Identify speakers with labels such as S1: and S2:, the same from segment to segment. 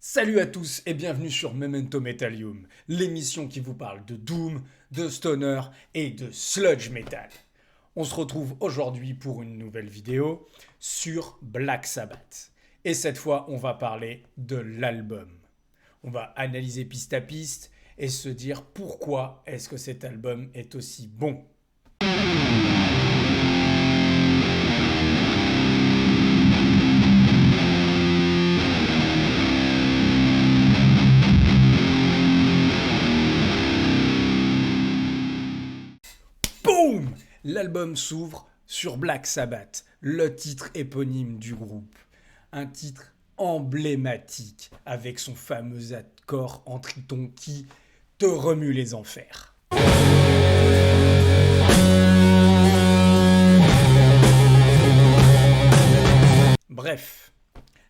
S1: Salut à tous et bienvenue sur Memento Metalium, l'émission qui vous parle de Doom, de Stoner et de Sludge Metal. On se retrouve aujourd'hui pour une nouvelle vidéo sur Black Sabbath. Et cette fois, on va parler de l'album. On va analyser piste à piste et se dire pourquoi est-ce que cet album est aussi bon. Boum! L'album s'ouvre sur Black Sabbath, le titre éponyme du groupe. Un titre emblématique avec son fameux accord en triton qui te remue les enfers. Bref,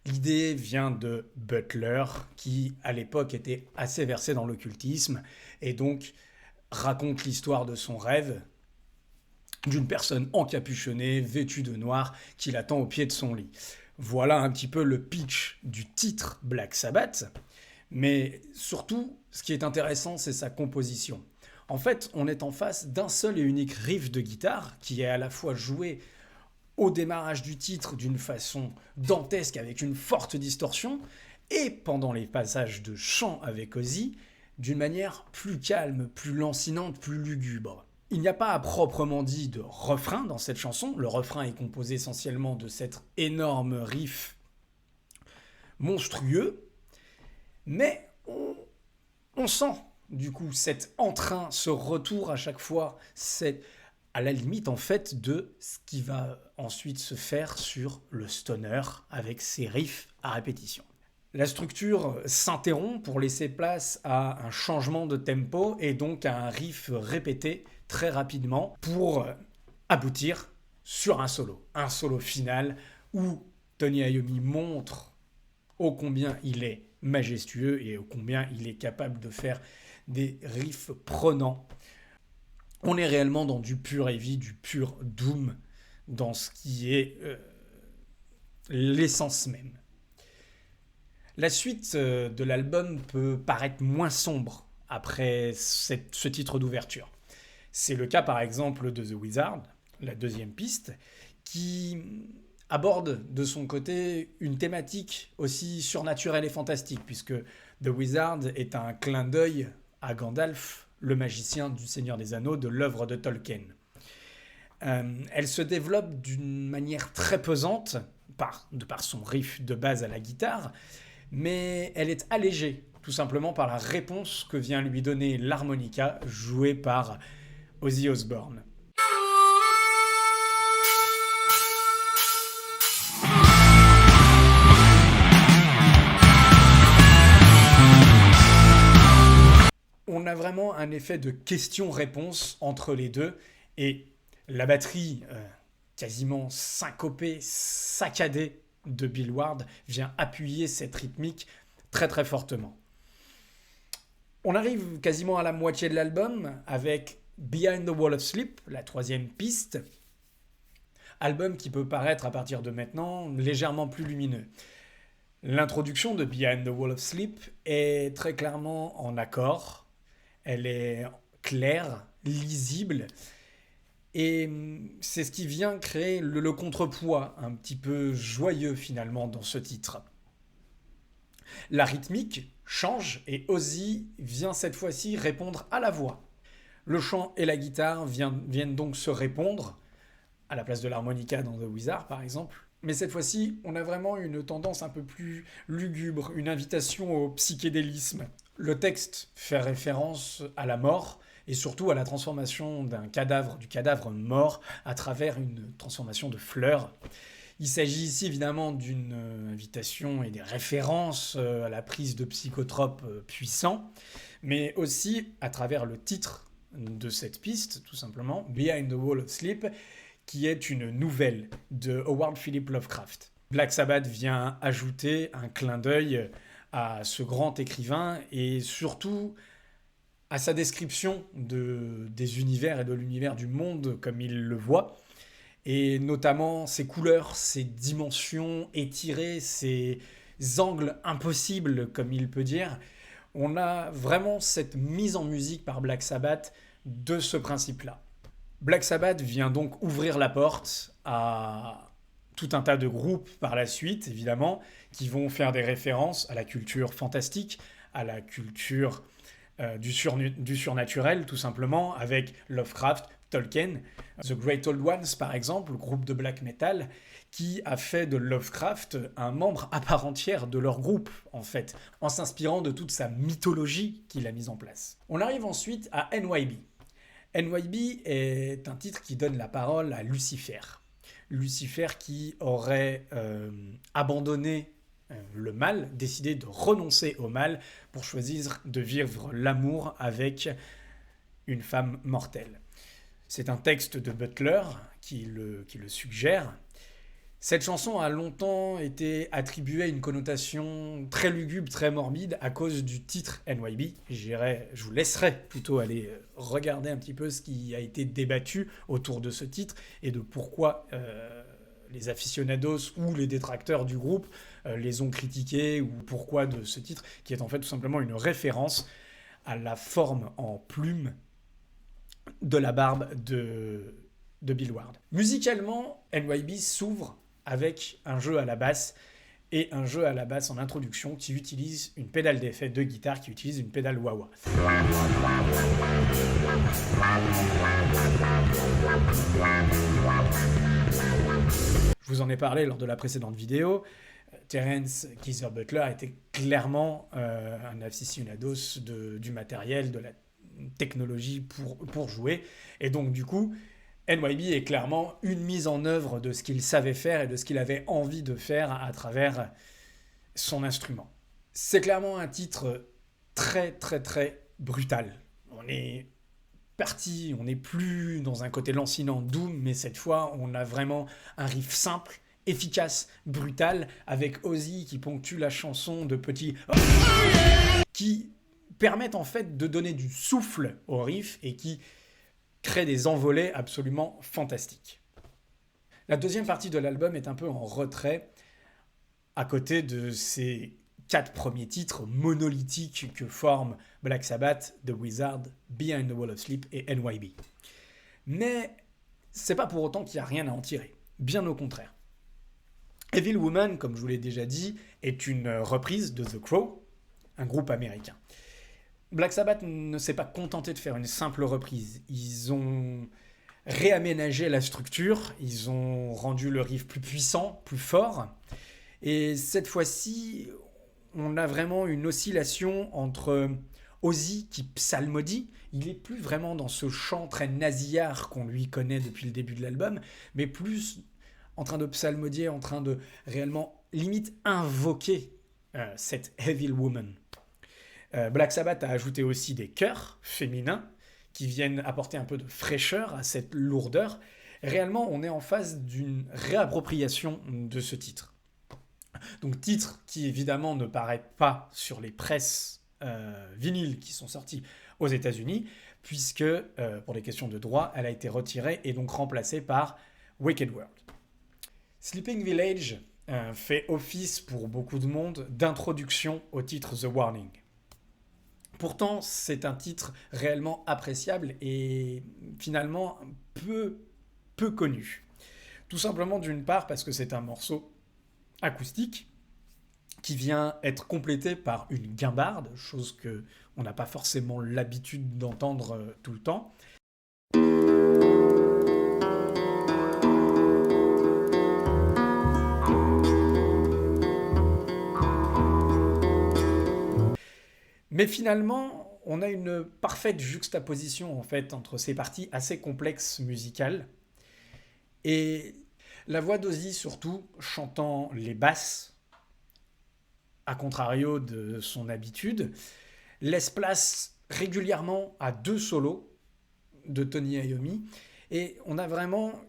S1: l'idée vient de Butler, qui à l'époque était assez versé dans l'occultisme et donc raconte l'histoire de son rêve d'une personne encapuchonnée, vêtue de noir, qui l'attend au pied de son lit. Voilà un petit peu le pitch du titre Black Sabbath, mais surtout, ce qui est intéressant, c'est sa composition. En fait, on est en face d'un seul et unique riff de guitare qui est à la fois joué au démarrage du titre d'une façon dantesque avec une forte distorsion et pendant les passages de chant avec Ozzy d'une manière plus calme, plus lancinante, plus lugubre. Il n'y a pas à proprement dit de refrain dans cette chanson. Le refrain est composé essentiellement de cet énorme riff monstrueux, mais on sent du coup cet entrain, ce retour à chaque fois, c'est à la limite en fait de ce qui va ensuite se faire sur le stoner avec ses riffs à répétition. La structure s'interrompt pour laisser place à un changement de tempo et donc à un riff répété très rapidement pour aboutir sur un solo final où Tony Iommi montre ô combien il est majestueux et ô combien il est capable de faire des riffs prenants. On est réellement dans du pur heavy, du pur doom, dans ce qui est l'essence même. La suite de l'album peut paraître moins sombre après ce titre d'ouverture. C'est le cas par exemple de The Wizard, la deuxième piste, qui aborde de son côté une thématique aussi surnaturelle et fantastique, puisque The Wizard est un clin d'œil à Gandalf, le magicien du Seigneur des Anneaux de l'œuvre de Tolkien. Elle se développe d'une manière très pesante, de par son riff de base à la guitare, mais elle est allégée, tout simplement par la réponse que vient lui donner l'harmonica jouée par Ozzy Osbourne. On a vraiment un effet de question-réponse entre les deux, et la batterie quasiment syncopée, saccadée de Bill Ward vient appuyer cette rythmique très très fortement. On arrive quasiment à la moitié de l'album avec Behind the Wall of Sleep, la troisième piste, album qui peut paraître à partir de maintenant légèrement plus lumineux. L'introduction de Behind the Wall of Sleep est très clairement en accord, elle est claire, lisible, et c'est ce qui vient créer le contrepoids un petit peu joyeux finalement dans ce titre. La rythmique change et Ozzy vient cette fois-ci répondre à la voix. Le chant et la guitare viennent donc se répondre, à la place de l'harmonica dans The Wizard par exemple. Mais cette fois-ci, on a vraiment une tendance un peu plus lugubre, une invitation au psychédélisme. Le texte fait référence à la mort, et surtout à la transformation du cadavre mort, à travers une transformation de fleurs. Il s'agit ici évidemment d'une invitation et des références à la prise de psychotropes puissants, mais aussi à travers le titre de cette piste, tout simplement, Behind the Wall of Sleep, qui est une nouvelle de Howard Philip Lovecraft. Black Sabbath vient ajouter un clin d'œil à ce grand écrivain et surtout à sa description des univers et de l'univers du monde comme il le voit, et notamment ses couleurs, ses dimensions étirées, ses angles impossibles, comme il peut dire. On a vraiment cette mise en musique par Black Sabbath de ce principe-là. Black Sabbath vient donc ouvrir la porte à tout un tas de groupes par la suite, évidemment, qui vont faire des références à la culture fantastique, à la culture du surnaturel, tout simplement, avec Lovecraft, Tolkien, The Great Old Ones, par exemple, le groupe de black metal, qui a fait de Lovecraft un membre à part entière de leur groupe, en fait, en s'inspirant de toute sa mythologie qu'il a mise en place. On arrive ensuite à NYB. NYB est un titre qui donne la parole à Lucifer. Lucifer qui aurait abandonné le mal, décidé de renoncer au mal pour choisir de vivre l'amour avec une femme mortelle. C'est un texte de Butler qui le suggère. Cette chanson a longtemps été attribuée à une connotation très lugubre, très morbide à cause du titre NYB. Je vous laisserai plutôt aller regarder un petit peu ce qui a été débattu autour de ce titre et de pourquoi les aficionados ou les détracteurs du groupe les ont critiqués ou pourquoi de ce titre, qui est en fait tout simplement une référence à la forme en plume de la barbe de Bill Ward. Musicalement, NYB s'ouvre avec un jeu à la basse et un jeu à la basse en introduction qui utilise une pédale d'effet de guitare, qui utilise une pédale wah-wah. Je vous en ai parlé lors de la précédente vidéo. Terence Geezer Butler était clairement un aficionados du matériel, de la technologie pour jouer. Et donc, du coup, NYB est clairement une mise en œuvre de ce qu'il savait faire et de ce qu'il avait envie de faire à travers son instrument. C'est clairement un titre très, très, très brutal. On est parti, on n'est plus dans un côté lancinant doom, mais cette fois, on a vraiment un riff simple, efficace, brutal, avec Ozzy qui ponctue la chanson de petits qui permettent en fait de donner du souffle au riff et qui crée des envolées absolument fantastiques. La deuxième partie de l'album est un peu en retrait à côté de ces 4 premiers titres monolithiques que forment Black Sabbath, The Wizard, Behind the Wall of Sleep et NYB. Mais c'est pas pour autant qu'il n'y a rien à en tirer, bien au contraire. Evil Woman, comme je vous l'ai déjà dit, est une reprise de The Crow, un groupe américain. Black Sabbath ne s'est pas contenté de faire une simple reprise. Ils ont réaménagé la structure, ils ont rendu le riff plus puissant, plus fort. Et cette fois-ci, on a vraiment une oscillation entre Ozzy qui psalmodie. Il n'est plus vraiment dans ce chant très nasillard qu'on lui connaît depuis le début de l'album, mais plus en train de psalmodier, en train de réellement limite invoquer cette Evil Woman. Black Sabbath a ajouté aussi des chœurs féminins qui viennent apporter un peu de fraîcheur à cette lourdeur. Réellement, on est en face d'une réappropriation de ce titre. Donc titre qui évidemment ne paraît pas sur les presses vinyles qui sont sorties aux États-Unis, puisque pour des questions de droit, elle a été retirée et donc remplacée par Wicked World. Sleeping Village fait office pour beaucoup de monde d'introduction au titre The Warning. Pourtant, c'est un titre réellement appréciable et finalement peu connu. Tout simplement d'une part parce que c'est un morceau acoustique qui vient être complété par une guimbarde, chose que on n'a pas forcément l'habitude d'entendre tout le temps. Mais finalement, on a une parfaite juxtaposition en fait entre ces parties assez complexes musicales et la voix d'Ozzy surtout chantant les basses, à contrario de son habitude, laisse place régulièrement à 2 solos de Tony Iommi et on a vraiment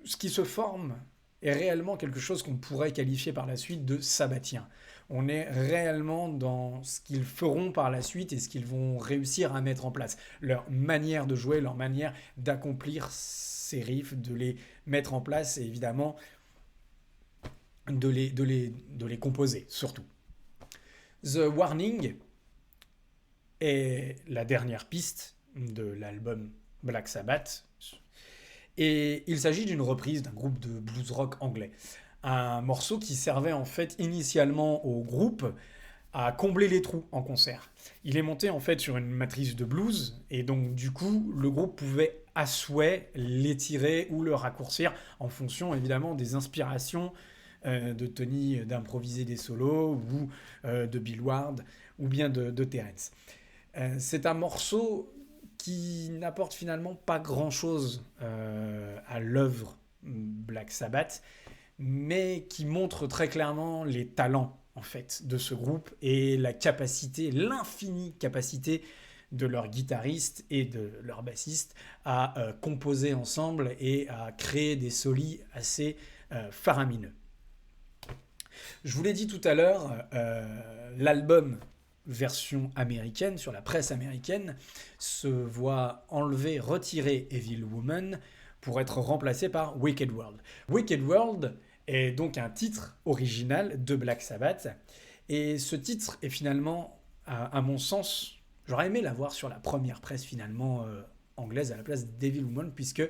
S1: ce qui se forme est réellement quelque chose qu'on pourrait qualifier par la suite de sabbathien. On est réellement dans ce qu'ils feront par la suite et ce qu'ils vont réussir à mettre en place. Leur manière de jouer, leur manière d'accomplir ces riffs, de les mettre en place et évidemment de les composer, surtout. The Warning est la dernière piste de l'album Black Sabbath. Et il s'agit d'une reprise d'un groupe de blues rock anglais. Un morceau qui servait en fait initialement au groupe à combler les trous en concert. Il est monté en fait sur une matrice de blues et donc du coup le groupe pouvait à souhait l'étirer ou le raccourcir en fonction évidemment des inspirations de Tony d'improviser des solos ou de Bill Ward ou bien de Terence. C'est un morceau qui n'apporte finalement pas grand-chose à l'œuvre Black Sabbath, mais qui montre très clairement les talents en fait de ce groupe et la capacité, l'infinie capacité de leur guitariste et de leur bassiste à composer ensemble et à créer des solis assez faramineux. Je vous l'ai dit tout à l'heure, l'album version américaine, sur la presse américaine, se voit enlever, retirer Evil Woman pour être remplacé par Wicked World. Wicked World est donc un titre original de Black Sabbath, et ce titre est finalement, à mon sens, j'aurais aimé l'avoir sur la première presse finalement anglaise à la place d'Evil Woman, puisque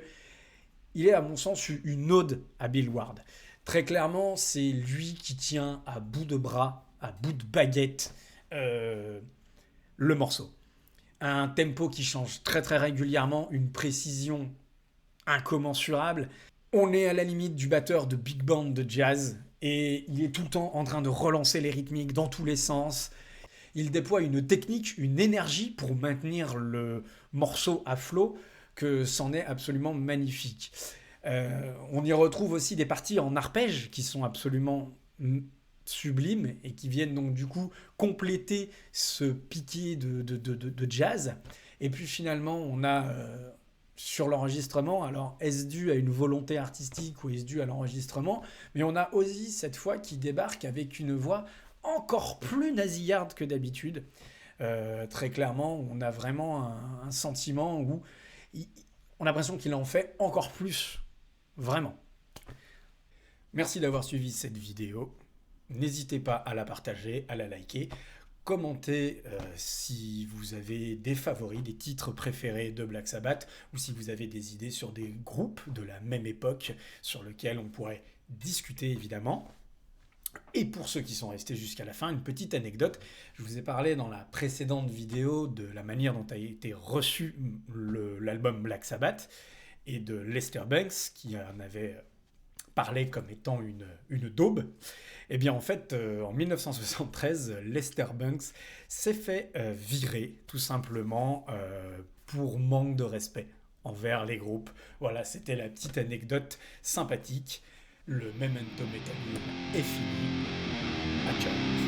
S1: il est à mon sens une ode à Bill Ward. Très clairement, c'est lui qui tient à bout de bras, à bout de baguette, le morceau. Un tempo qui change très très régulièrement, une précision incommensurable. On est à la limite du batteur de big band de jazz et il est tout le temps en train de relancer les rythmiques dans tous les sens. Il déploie une technique, une énergie pour maintenir le morceau à flot que c'en est absolument magnifique. On y retrouve aussi des parties en arpège qui sont absolument sublimes et qui viennent donc du coup compléter ce piqué de jazz. Et puis finalement, on a sur l'enregistrement, alors est-ce dû à une volonté artistique ou est-ce dû à l'enregistrement, mais on a Ozzy cette fois qui débarque avec une voix encore plus nasillarde que d'habitude. Très clairement, on a vraiment un sentiment où on a l'impression qu'il en fait encore plus. Vraiment. Merci d'avoir suivi cette vidéo. N'hésitez pas à la partager, à la liker. Commentez si vous avez des favoris, des titres préférés de Black Sabbath, ou si vous avez des idées sur des groupes de la même époque sur lesquels on pourrait discuter évidemment. Et pour ceux qui sont restés jusqu'à la fin, une petite anecdote. Je vous ai parlé dans la précédente vidéo de la manière dont a été reçu l'album Black Sabbath et de Lester Bangs qui en avait parlé comme étant une daube. Eh bien en fait, en 1973, Lester Bangs s'est fait virer tout simplement pour manque de respect envers les groupes. Voilà, c'était la petite anecdote sympathique. Le Memento Mori est fini. Ciao.